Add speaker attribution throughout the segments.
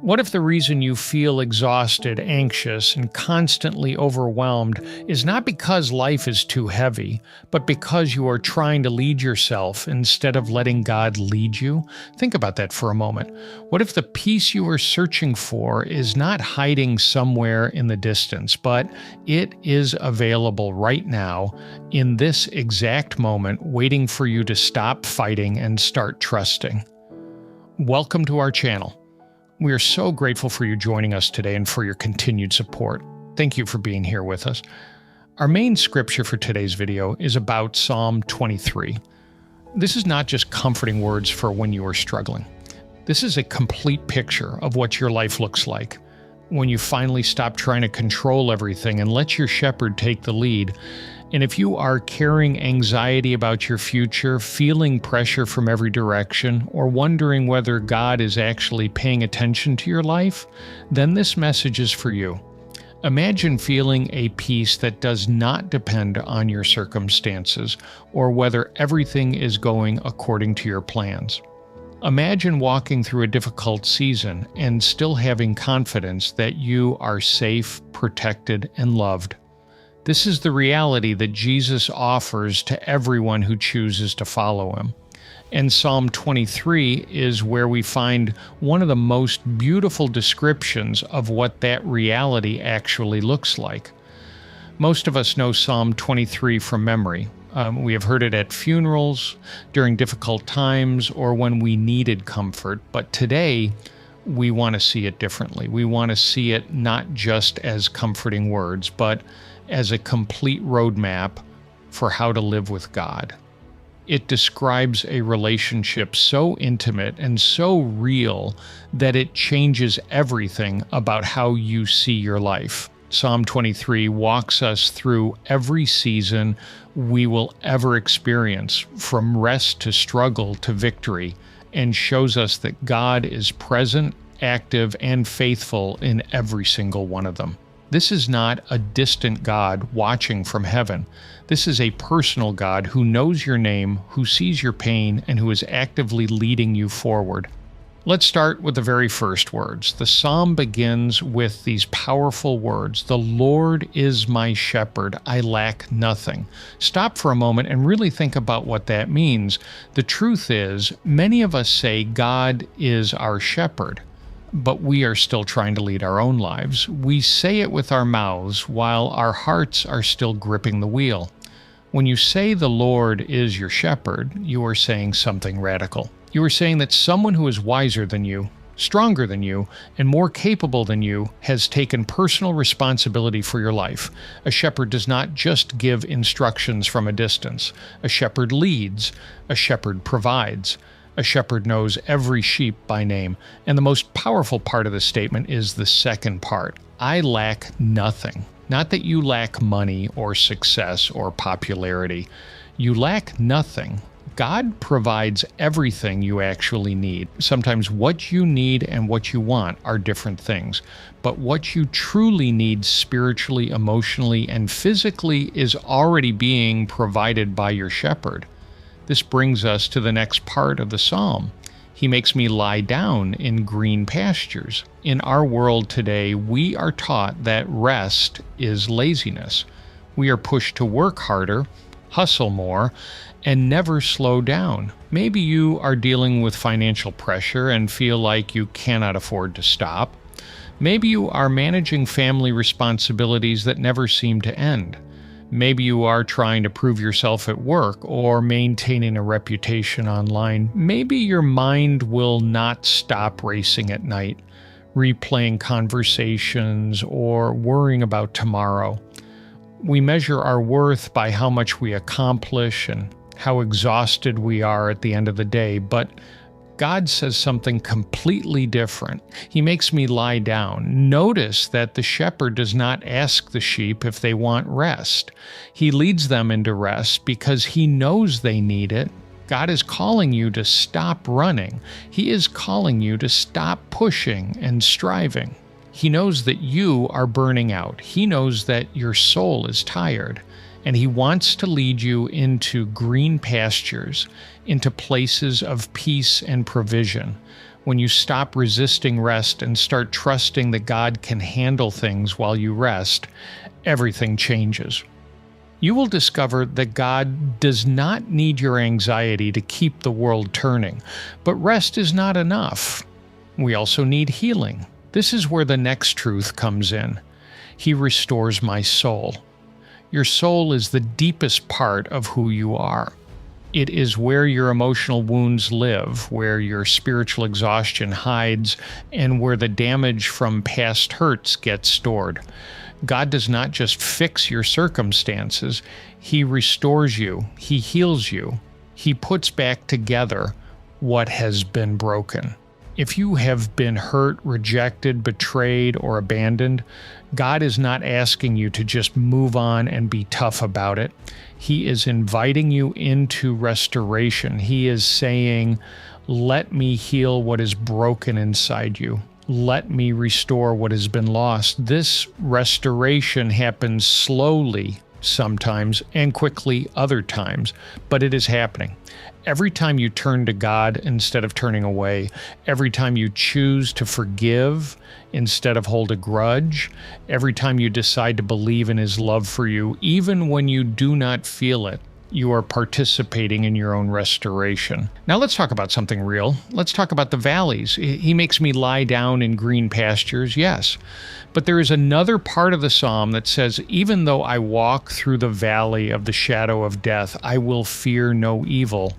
Speaker 1: What if the reason you feel exhausted, anxious, and constantly overwhelmed is not because life is too heavy, but because you are trying to lead yourself instead of letting God lead you? Think about that for a moment. What if the peace you are searching for is not hiding somewhere in the distance, but it is available right now, in this exact moment, waiting for you to stop fighting and start trusting? Welcome to our channel. We are so grateful for you joining us today and for your continued support. Thank you for being here with us. Our main scripture for today's video is about Psalm 23. This is not just comforting words for when you are struggling. This is a complete picture of what your life looks like when you finally stop trying to control everything and let your shepherd take the lead. And if you are carrying anxiety about your future, feeling pressure from every direction, or wondering whether God is actually paying attention to your life, then this message is for you. Imagine feeling a peace that does not depend on your circumstances or whether everything is going according to your plans. Imagine walking through a difficult season and still having confidence that you are safe, protected, and loved. This is the reality that Jesus offers to everyone who chooses to follow him. And Psalm 23 is where we find one of the most beautiful descriptions of what that reality actually looks like. Most of us know Psalm 23 from memory. We have heard it at funerals, during difficult times, or when we needed comfort. But today, we want to see it differently. We want to see it not just as comforting words, but as a complete roadmap for how to live with God. It describes a relationship so intimate and so real that it changes everything about how you see your life. Psalm 23 walks us through every season we will ever experience, from rest to struggle to victory, and shows us that God is present, active, and faithful in every single one of them. This is not a distant God watching from heaven. This is a personal God who knows your name, who sees your pain, and who is actively leading you forward. Let's start with the very first words. The psalm begins with these powerful words: "The Lord is my shepherd, I lack nothing." Stop for a moment and really think about what that means. The truth is, many of us say God is our shepherd, but we are still trying to lead our own lives. We say it with our mouths while our hearts are still gripping the wheel. When you say the Lord is your shepherd, you are saying something radical. You are saying that someone who is wiser than you, stronger than you, and more capable than you has taken personal responsibility for your life. A shepherd does not just give instructions from a distance. A shepherd leads. A shepherd provides. A shepherd knows every sheep by name. And the most powerful part of the statement is the second part. I lack nothing. Not that you lack money or success or popularity. You lack nothing. God provides everything you actually need. Sometimes what you need and what you want are different things. But what you truly need spiritually, emotionally, and physically is already being provided by your shepherd. This brings us to the next part of the psalm. He makes me lie down in green pastures. In our world today, we are taught that rest is laziness. We are pushed to work harder, hustle more, and never slow down. Maybe you are dealing with financial pressure and feel like you cannot afford to stop. Maybe you are managing family responsibilities that never seem to end. Maybe you are trying to prove yourself at work or maintaining a reputation online. Maybe your mind will not stop racing at night, replaying conversations or worrying about tomorrow. We measure our worth by how much we accomplish and how exhausted we are at the end of the day, but God says something completely different. He makes me lie down. Notice that the shepherd does not ask the sheep if they want rest. He leads them into rest because he knows they need it. God is calling you to stop running. He is calling you to stop pushing and striving. He knows that you are burning out. He knows that your soul is tired. And He wants to lead you into green pastures, into places of peace and provision. When you stop resisting rest and start trusting that God can handle things while you rest, everything changes. You will discover that God does not need your anxiety to keep the world turning, but rest is not enough. We also need healing. This is where the next truth comes in. He restores my soul. Your soul is the deepest part of who you are. It is where your emotional wounds live, where your spiritual exhaustion hides, and where the damage from past hurts gets stored. God does not just fix your circumstances, He restores you, He heals you, He puts back together what has been broken. If you have been hurt, rejected, betrayed, or abandoned, God is not asking you to just move on and be tough about it. He is inviting you into restoration. He is saying, let me heal what is broken inside you. Let me restore what has been lost. This restoration happens slowly sometimes and quickly other times, but it is happening. Every time you turn to God instead of turning away, every time you choose to forgive instead of hold a grudge, every time you decide to believe in His love for you, even when you do not feel it, you are participating in your own restoration. Now let's talk about something real. Let's talk about the valleys. He makes me lie down in green pastures, yes. But there is another part of the psalm that says, even though I walk through the valley of the shadow of death, I will fear no evil.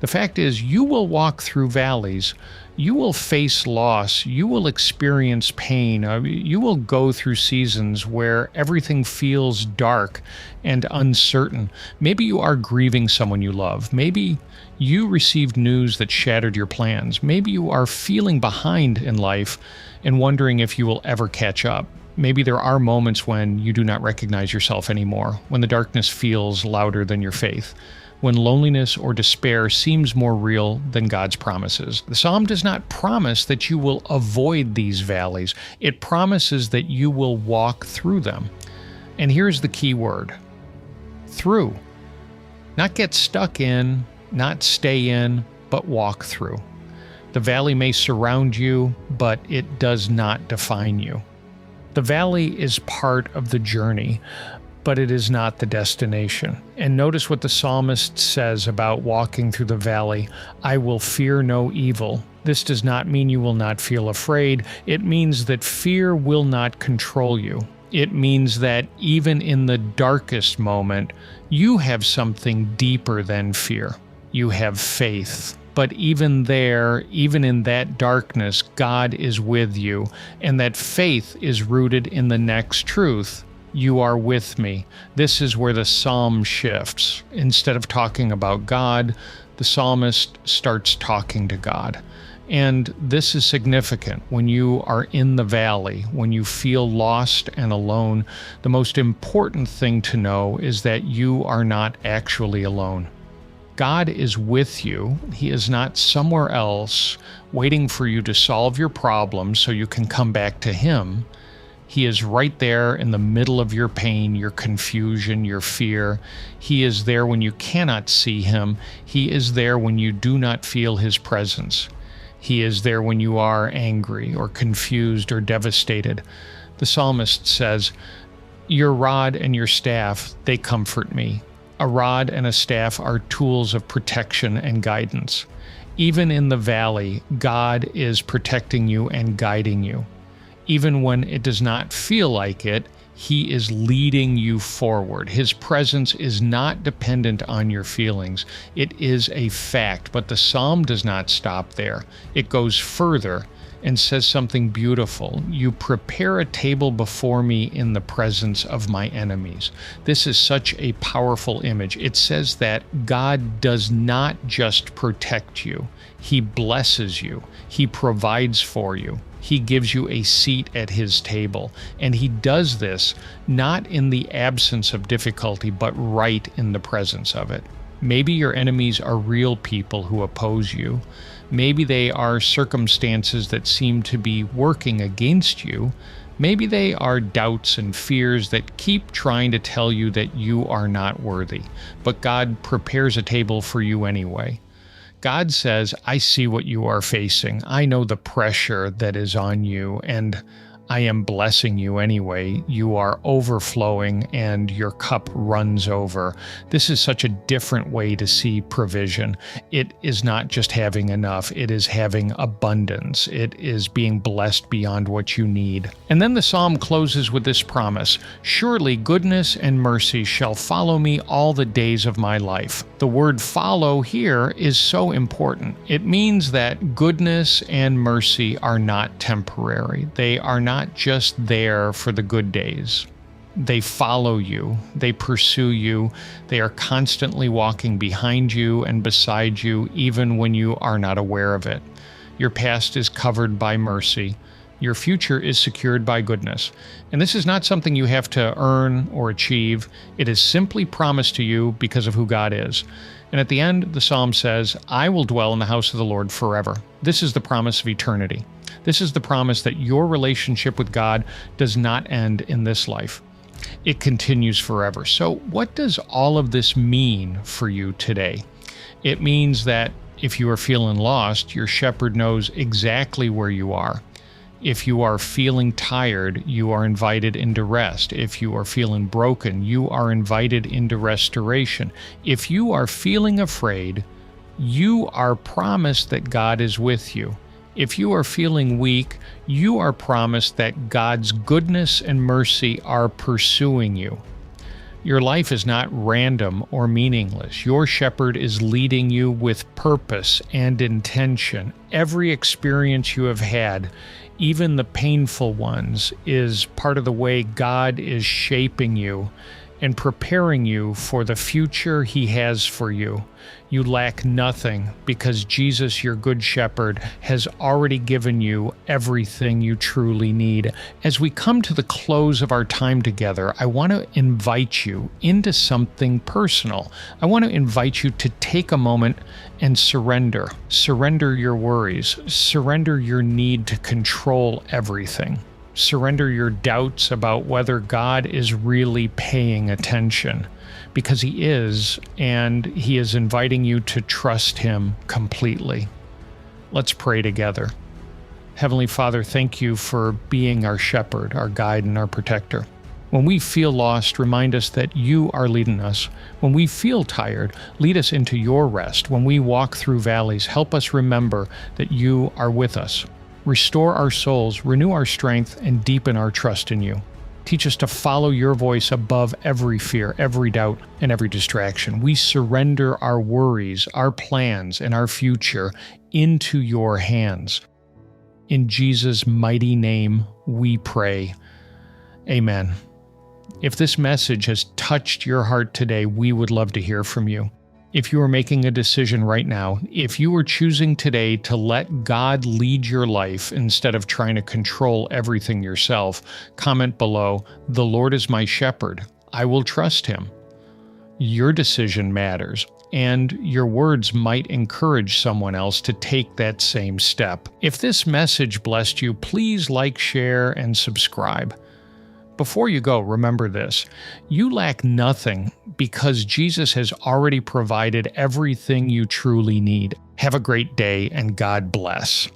Speaker 1: The fact is, you will walk through valleys. You will face loss. You will experience pain. You will go through seasons where everything feels dark and uncertain. Maybe you are grieving someone you love. Maybe you received news that shattered your plans. Maybe you are feeling behind in life and wondering if you will ever catch up. Maybe there are moments when you do not recognize yourself anymore, when the darkness feels louder than your faith, when loneliness or despair seems more real than God's promises. The psalm does not promise that you will avoid these valleys. It promises that you will walk through them. And here's the key word: through. Not get stuck in, not stay in, but walk through. The valley may surround you, but it does not define you. The valley is part of the journey, but it is not the destination. And notice what the psalmist says about walking through the valley. I will fear no evil. This does not mean you will not feel afraid. It means that fear will not control you. It means that even in the darkest moment, you have something deeper than fear. You have faith. But even there, even in that darkness, God is with you, and that faith is rooted in the next truth. You are with me. This is where the psalm shifts. Instead of talking about God, the psalmist starts talking to God. And this is significant. When you are in the valley, when you feel lost and alone, the most important thing to know is that you are not actually alone. God is with you. He is not somewhere else waiting for you to solve your problems so you can come back to Him. He is right there in the middle of your pain, your confusion, your fear. He is there when you cannot see Him. He is there when you do not feel His presence. He is there when you are angry or confused or devastated. The psalmist says, your rod and your staff, they comfort me. A rod and a staff are tools of protection and guidance. Even in the valley, God is protecting you and guiding you. Even when it does not feel like it, He is leading you forward. His presence is not dependent on your feelings. It is a fact, but the psalm does not stop there. It goes further and says something beautiful. You prepare a table before me in the presence of my enemies. This is such a powerful image. It says that God does not just protect you. He blesses you. He provides for you. He gives you a seat at His table. And He does this not in the absence of difficulty, but right in the presence of it. Maybe your enemies are real people who oppose you. Maybe they are circumstances that seem to be working against you. Maybe they are doubts and fears that keep trying to tell you that you are not worthy, but God prepares a table for you anyway. God says, I see what you are facing. I know the pressure that is on you, and I am blessing you anyway. You are overflowing and your cup runs over. This is such a different way to see provision. It is not just having enough, it is having abundance. It is being blessed beyond what you need. And then the psalm closes with this promise: surely goodness and mercy shall follow me all the days of my life. The word follow here is so important. It means that goodness and mercy are not temporary. They are not just there for the good days. They follow you, they pursue you, they are constantly walking behind you and beside you, even when you are not aware of it. Your past is covered by mercy. Your future is secured by goodness. And this is not something you have to earn or achieve. It is simply promised to you because of who God is. And at the end, the psalm says, I will dwell in the house of the Lord forever. This is the promise of eternity. This is the promise that your relationship with God does not end in this life. It continues forever. So what does all of this mean for you today? It means that if you are feeling lost, your shepherd knows exactly where you are. If you are feeling tired, you are invited into rest. If you are feeling broken, you are invited into restoration. If you are feeling afraid, you are promised that God is with you. If you are feeling weak, you are promised that God's goodness and mercy are pursuing you. Your life is not random or meaningless. Your shepherd is leading you with purpose and intention. Every experience you have had, even the painful ones, is part of the way God is shaping you and preparing you for the future He has for you. You lack nothing because Jesus, your good shepherd, has already given you everything you truly need. As we come to the close of our time together, I want to invite you into something personal. I want to invite you to take a moment and surrender. Surrender your worries. Surrender your need to control everything. Surrender your doubts about whether God is really paying attention, because He is, and He is inviting you to trust Him completely. Let's pray together. Heavenly Father, thank you for being our shepherd, our guide, and our protector. When we feel lost, remind us that you are leading us. When we feel tired, lead us into your rest. When we walk through valleys, help us remember that you are with us. Restore our souls, renew our strength, and deepen our trust in you. Teach us to follow your voice above every fear, every doubt, and every distraction. We surrender our worries, our plans, and our future into your hands. In Jesus' mighty name, we pray. Amen. If this message has touched your heart today, we would love to hear from you. If you are making a decision right now, if you are choosing today to let God lead your life instead of trying to control everything yourself, comment below, "The Lord is my shepherd. I will trust Him." Your decision matters, and your words might encourage someone else to take that same step. If this message blessed you, please like, share, and subscribe. Before you go, remember this: you lack nothing because Jesus has already provided everything you truly need. Have a great day, and God bless.